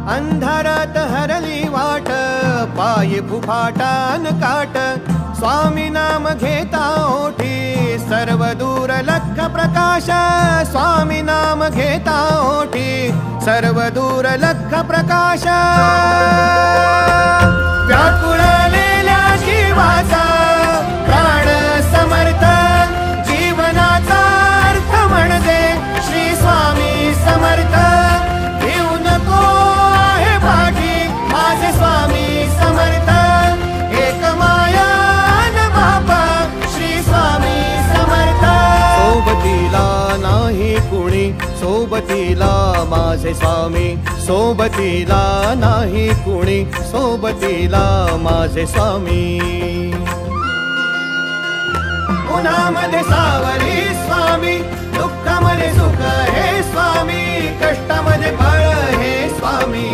अंधारात हरली वाट, पायी फुफाटान काट, स्वामी नाम घेता ओठी, सर्व दूर लख प्रकाश, स्वामी नाम घेता ओठी, सर्व दूर लख प्रकाश. व्याकुळलेल्या जीवाचा प्राण समर्थ, जीवनाचा अर्थ म्हणजे श्री स्वामी समर्थ. घेऊ नको आहे पाठी माझे स्वामी समर्थ, एक माया न बापा श्री स्वामी समर्थ. सोबतीला नाही कुणी, सोबतीला माझे स्वामी, सोबतीला नाही कुणी, सोबतीला माझे स्वामी. उन्हामध्ये सावली स्वामी, दुःखामध्ये सुख हे स्वामी, कष्टामध्ये बळ हे स्वामी.